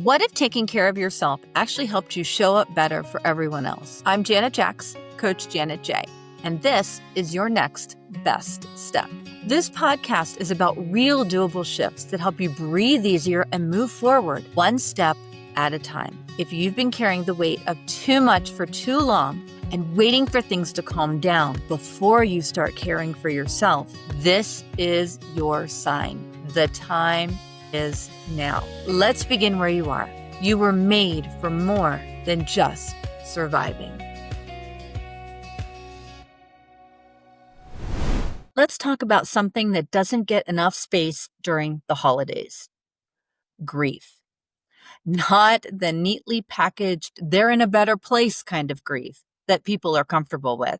What if taking care of yourself actually helped you show up better for everyone else? I'm Janet Jacks, Coach Janet J, and this is your next best step. This podcast is about real doable shifts that help you breathe easier and move forward one step at a time. If you've been carrying the weight of too much for too long and waiting for things to calm down before you start caring for yourself, this is your sign. The time is now. Let's begin where you are. You were made for more than just surviving. Let's talk about something that doesn't get enough space during the holidays. Grief. Not the neatly packaged, they're in a better place kind of grief that people are comfortable with.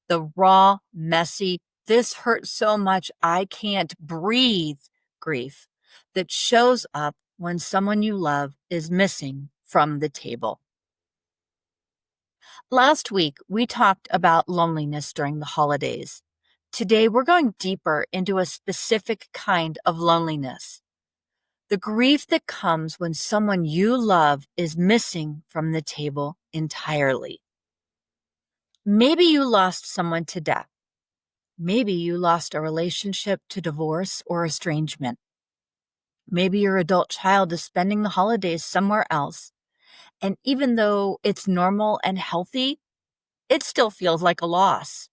The raw, messy, this hurts so much I can't breathe grief that shows up when someone you love is missing from the table. Last week, we talked about loneliness during the holidays. Today, we're going deeper into a specific kind of loneliness. The grief that comes when someone you love is missing from the table entirely. Maybe you lost someone to death. Maybe you lost a relationship to divorce or estrangement. Maybe your adult child is spending the holidays somewhere else. And even though it's normal and healthy, it still feels like a loss.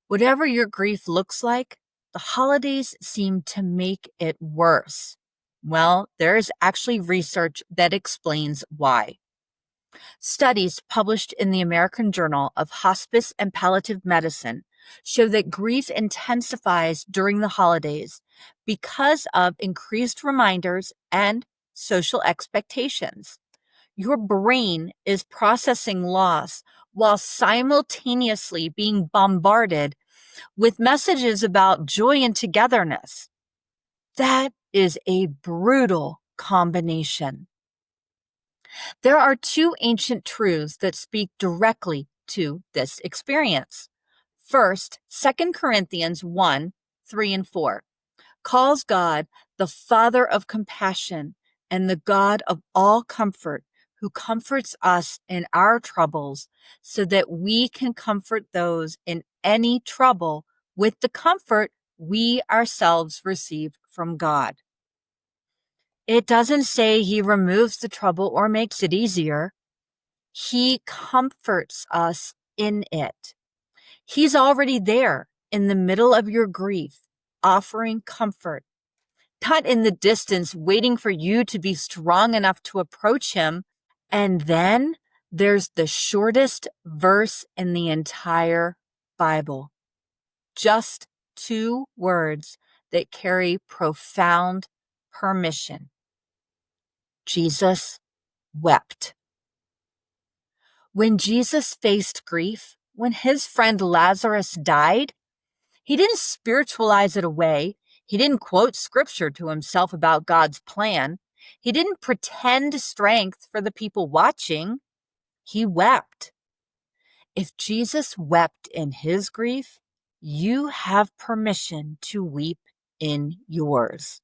Whatever your grief looks like, the holidays seem to make it worse. Well, there is actually research that explains why. Studies published in the American Journal of Hospice and Palliative Medicine show that grief intensifies during the holidays because of increased reminders and social expectations. Your brain is processing loss while simultaneously being bombarded with messages about joy and togetherness. That is a brutal combination. There are two ancient truths that speak directly to this experience. First, 2 Corinthians 1, 3 and 4 calls God the Father of compassion and the God of all comfort, who comforts us in our troubles so that we can comfort those in any trouble with the comfort we ourselves receive from God. It doesn't say he removes the trouble or makes it easier. He comforts us in it. He's already there in the middle of your grief, offering comfort, not in the distance, waiting for you to be strong enough to approach him. And then there's the shortest verse in the entire Bible. Just 2 words that carry profound permission. Jesus wept. When Jesus faced grief, when his friend Lazarus died, he didn't spiritualize it away. He didn't quote scripture to himself about God's plan. He didn't pretend strength for the people watching. He wept. If Jesus wept in his grief, you have permission to weep in yours.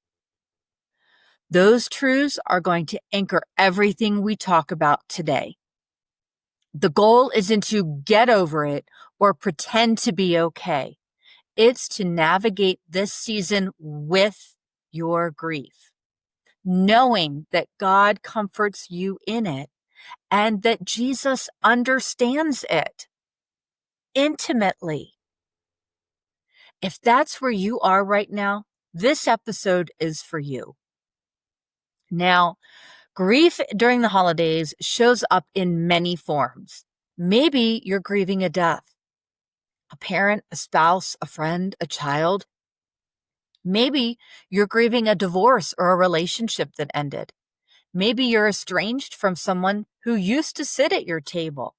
Those truths are going to anchor everything we talk about today. The goal isn't to get over it or pretend to be okay. It's to navigate this season with your grief, knowing that God comforts you in it and that Jesus understands it intimately. If that's where you are right now, this episode is for you. Now, grief during the holidays shows up in many forms. Maybe you're grieving a death, a parent, a spouse, a friend, a child. Maybe you're grieving a divorce or a relationship that ended. Maybe you're estranged from someone who used to sit at your table.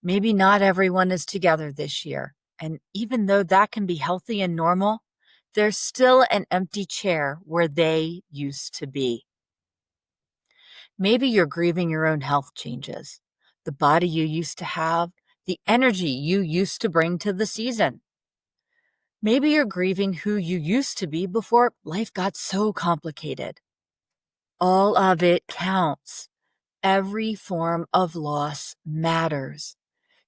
Maybe not everyone is together this year. And even though that can be healthy and normal, there's still an empty chair where they used to be. Maybe you're grieving your own health changes, the body you used to have, the energy you used to bring to the season. Maybe you're grieving who you used to be before life got so complicated. All of it counts. Every form of loss matters.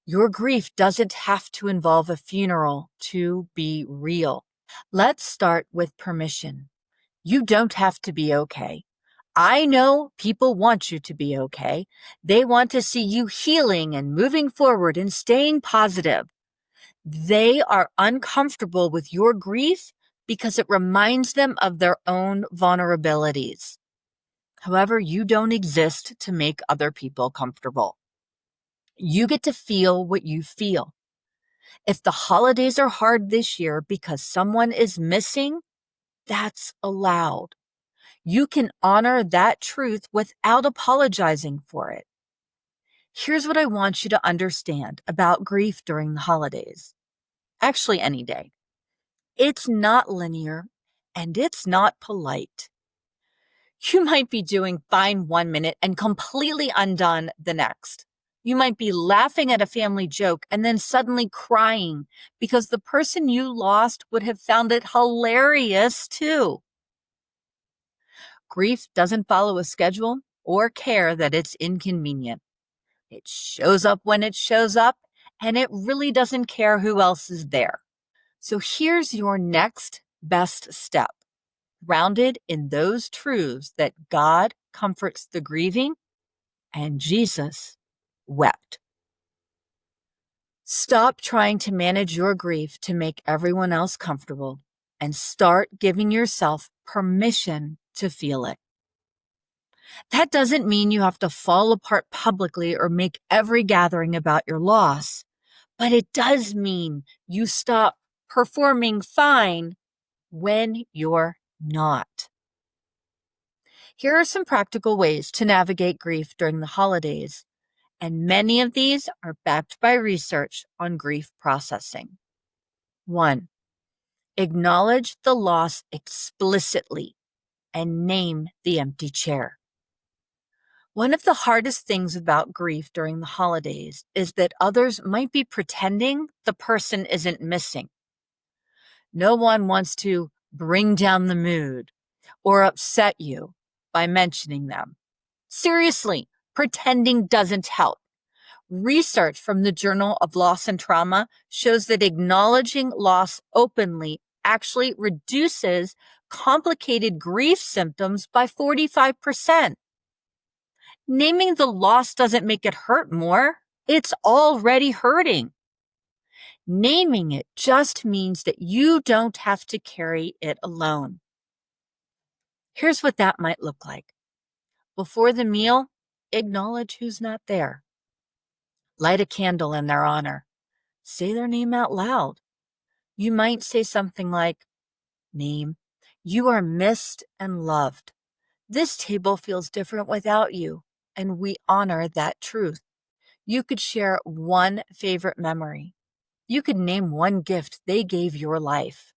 Your grief doesn't have to involve a funeral to be real. Let's start with permission. You don't have to be okay. I know people want you to be okay. They want to see you healing and moving forward and staying positive. They are uncomfortable with your grief because it reminds them of their own vulnerabilities. However, you don't exist to make other people comfortable. You get to feel what you feel. If the holidays are hard this year because someone is missing, that's allowed. You can honor that truth without apologizing for it. Here's what I want you to understand about grief during the holidays. Actually, any day. It's not linear and it's not polite. You might be doing fine 1 minute and completely undone the next. You might be laughing at a family joke and then suddenly crying because the person you lost would have found it hilarious too. Grief doesn't follow a schedule or care that it's inconvenient. It shows up when it shows up, and it really doesn't care who else is there. So here's your next best step, grounded in those truths that God comforts the grieving and Jesus wept. Stop trying to manage your grief to make everyone else comfortable and start giving yourself permission to feel it. That doesn't mean you have to fall apart publicly or make every gathering about your loss, but it does mean you stop performing fine when you're not. Here are some practical ways to navigate grief during the holidays, and many of these are backed by research on grief processing. 1. Acknowledge the loss explicitly and name the empty chair. One of the hardest things about grief during the holidays is that others might be pretending the person isn't missing. No one wants to bring down the mood or upset you by mentioning them. Seriously, pretending doesn't help. Research from the Journal of Loss and Trauma shows that acknowledging loss openly actually reduces complicated grief symptoms by 45%. Naming the loss doesn't make it hurt more. It's already hurting. Naming it just means that you don't have to carry it alone. Here's what that might look like. Before the meal, acknowledge who's not there. Light a candle in their honor. Say their name out loud. You might say something like, "Name, you are missed and loved. This table feels different without you, and we honor that truth." You could share one favorite memory. You could name one gift they gave your life.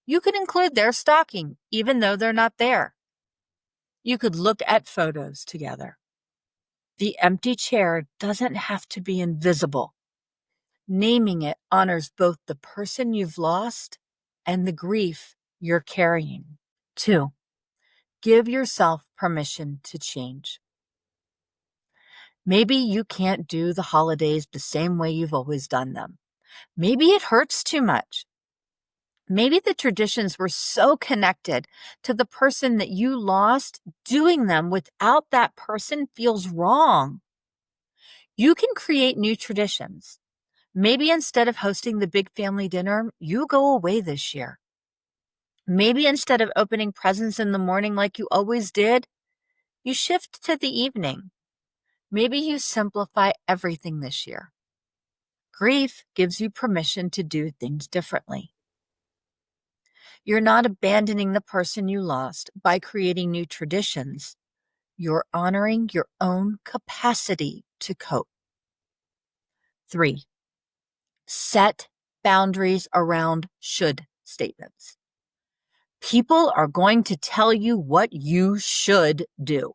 You could include their stocking, even though they're not there. You could look at photos together. The empty chair doesn't have to be invisible. Naming it honors both the person you've lost and the grief you're carrying. 2. Give yourself permission to change. Maybe you can't do the holidays the same way you've always done them. Maybe it hurts too much. Maybe the traditions were so connected to the person that you lost, doing them without that person feels wrong. You can create new traditions. Maybe instead of hosting the big family dinner, you go away this year. Maybe instead of opening presents in the morning like you always did, you shift to the evening. Maybe you simplify everything this year. Grief gives you permission to do things differently. You're not abandoning the person you lost by creating new traditions. You're honoring your own capacity to cope. 3. Set boundaries around should statements. People are going to tell you what you should do.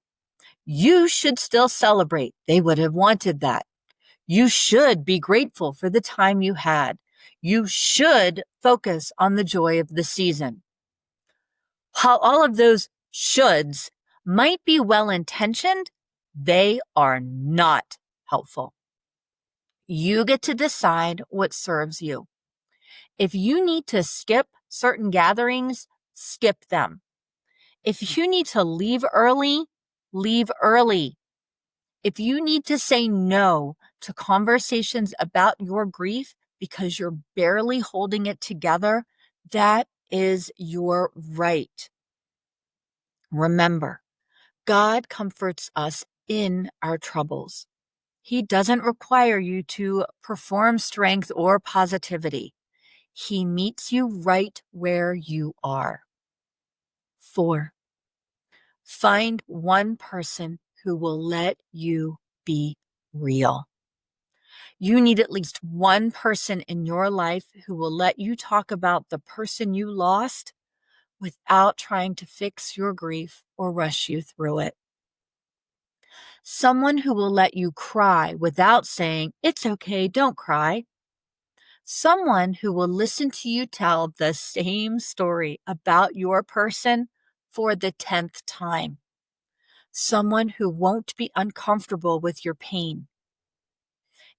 You should still celebrate. They would have wanted that. You should be grateful for the time you had. You should focus on the joy of the season. While all of those shoulds might be well-intentioned, They are not helpful. You get to decide what serves you. If you need to skip certain gatherings, skip them. If you need to leave early, leave early. If you need to say no to conversations about your grief because you're barely holding it together, that is your right. Remember, God comforts us in our troubles. He doesn't require you to perform strength or positivity. He meets you right where you are. 4, find one person who will let you be real. You need at least one person in your life who will let you talk about the person you lost without trying to fix your grief or rush you through it. Someone who will let you cry without saying, "It's okay, don't cry." Someone who will listen to you tell the same story about your person for the 10th time. Someone who won't be uncomfortable with your pain.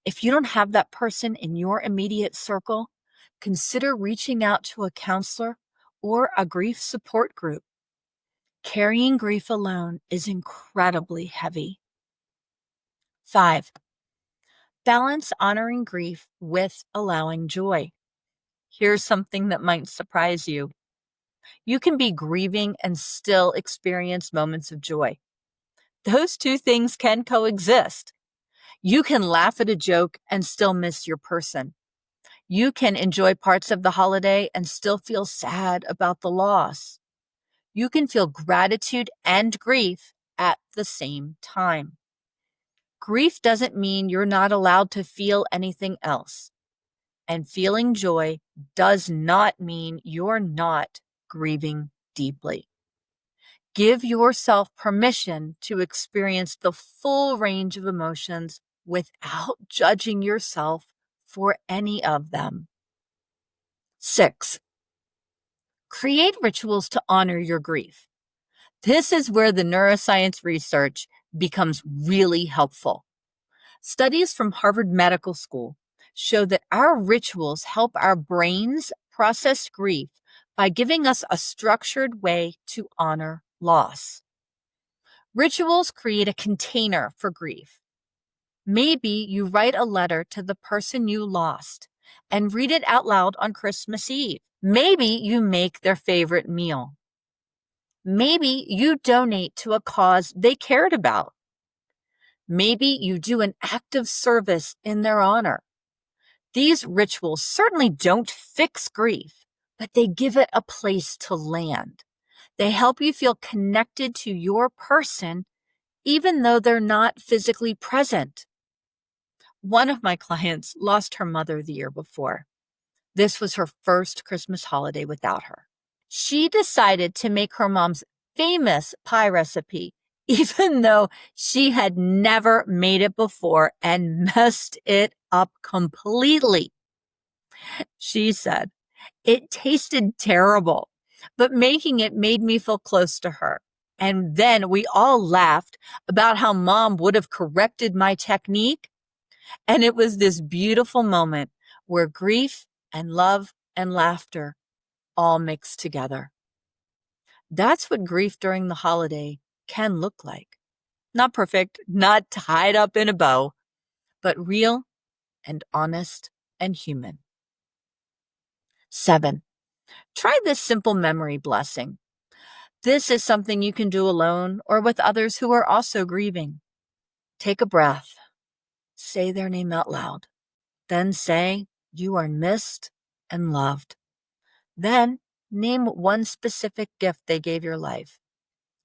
If you don't have that person in your immediate circle, consider reaching out to a counselor or a grief support group. Carrying grief alone is incredibly heavy. 5, balance honoring grief with allowing joy. Here's something that might surprise you. You can be grieving and still experience moments of joy. Those two things can coexist. You can laugh at a joke and still miss your person. You can enjoy parts of the holiday and still feel sad about the loss. You can feel gratitude and grief at the same time. Grief doesn't mean you're not allowed to feel anything else. And feeling joy does not mean you're not grieving deeply. Give yourself permission to experience the full range of emotions without judging yourself for any of them. 6, create rituals to honor your grief. This is where the neuroscience research becomes really helpful. Studies from Harvard Medical School show that our rituals help our brains process grief by giving us a structured way to honor loss. Rituals create a container for grief. Maybe you write a letter to the person you lost and read it out loud on Christmas Eve. Maybe you make their favorite meal. Maybe you donate to a cause they cared about. Maybe you do an act of service in their honor. These rituals certainly don't fix grief, but they give it a place to land. They help you feel connected to your person, even though they're not physically present. One of my clients lost her mother the year before. This was her first Christmas holiday without her. She decided to make her mom's famous pie recipe, even though she had never made it before and messed it up completely. She said, "It tasted terrible, but making it made me feel close to her." And then we all laughed about how mom would have corrected my technique. And it was this beautiful moment where grief and love and laughter all mixed together. That's what grief during the holiday can look like. Not perfect, not tied up in a bow, but real and honest and human. 7, try this simple memory blessing. This is something you can do alone or with others who are also grieving. Take a breath. Say their name out loud. Then say, "You are missed and loved." Then name one specific gift they gave your life.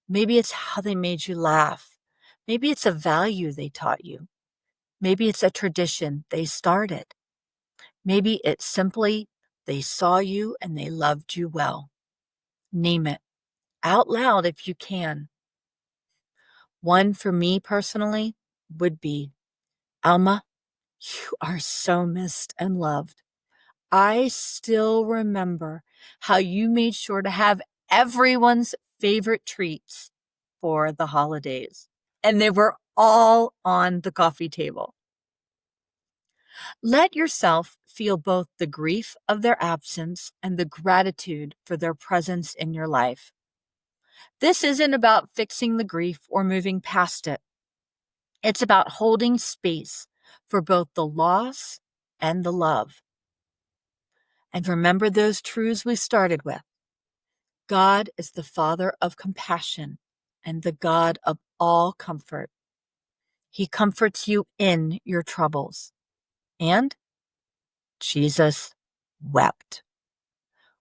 Maybe it's how they made you laugh. Maybe it's a value they taught you. Maybe it's a tradition they started. Maybe it's simply they saw you and they loved you well. Name it out loud if you can. One for me personally would be, "Alma, you are so missed and loved. I still remember how you made sure to have everyone's favorite treats for the holidays." and they were all on the coffee table. Let yourself feel both the grief of their absence and the gratitude for their presence in your life. This isn't about fixing the grief or moving past it. It's about holding space for both the loss and the love. And remember those truths we started with. God is the Father of compassion and the God of all comfort. He comforts you in your troubles. And Jesus wept,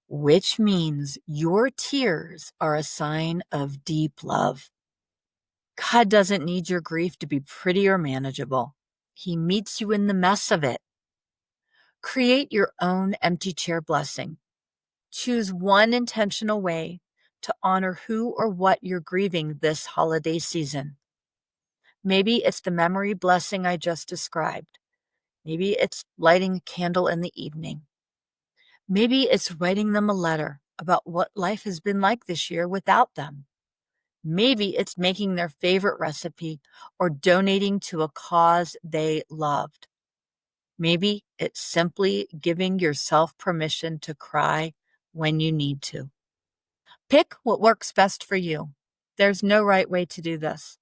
which means your tears are a sign of deep love. God doesn't need your grief to be pretty or manageable. He meets you in the mess of it. Create your own empty chair blessing. Choose one intentional way to honor who or what you're grieving this holiday season. Maybe it's the memory blessing I just described. Maybe it's lighting a candle in the evening. Maybe it's writing them a letter about what life has been like this year without them. Maybe it's making their favorite recipe or donating to a cause they loved. Maybe it's simply giving yourself permission to cry when you need to. Pick what works best for you. There's no right way to do this.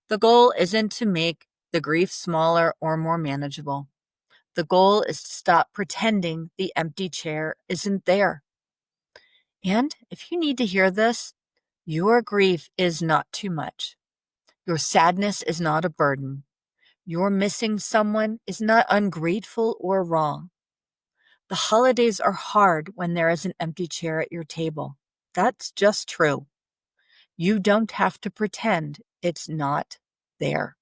The goal isn't to make the grief smaller or more manageable. The goal is to stop pretending the empty chair isn't there. And if you need to hear this, your grief is not too much. Your sadness is not a burden. Your missing someone is not ungrateful or wrong. The holidays are hard when there is an empty chair at your table. That's just true. You don't have to pretend it's not there.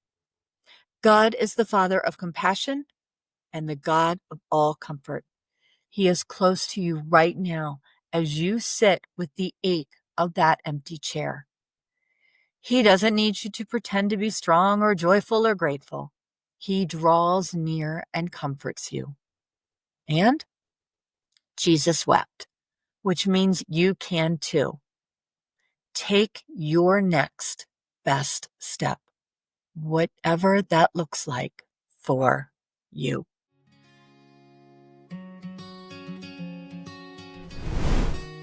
God is the Father of compassion and the God of all comfort. He is close to you right now as you sit with the ache of that empty chair. He doesn't need you to pretend to be strong or joyful or grateful. He draws near and comforts you. And Jesus wept, which means you can too. Take your next best step, whatever that looks like for you.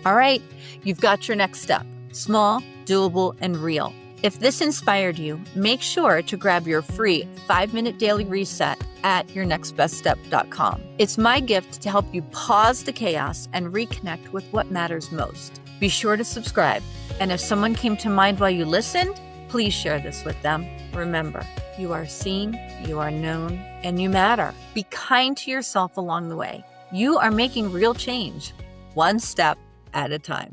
All right, you've got your next step. Small, doable, and real. If this inspired you, make sure to grab your free 5-minute daily reset at yournextbeststep.com. It's my gift to help you pause the chaos and reconnect with what matters most. Be sure to subscribe. And if someone came to mind while you listened, please share this with them. Remember, you are seen, you are known, and you matter. Be kind to yourself along the way. You are making real change, one step at a time.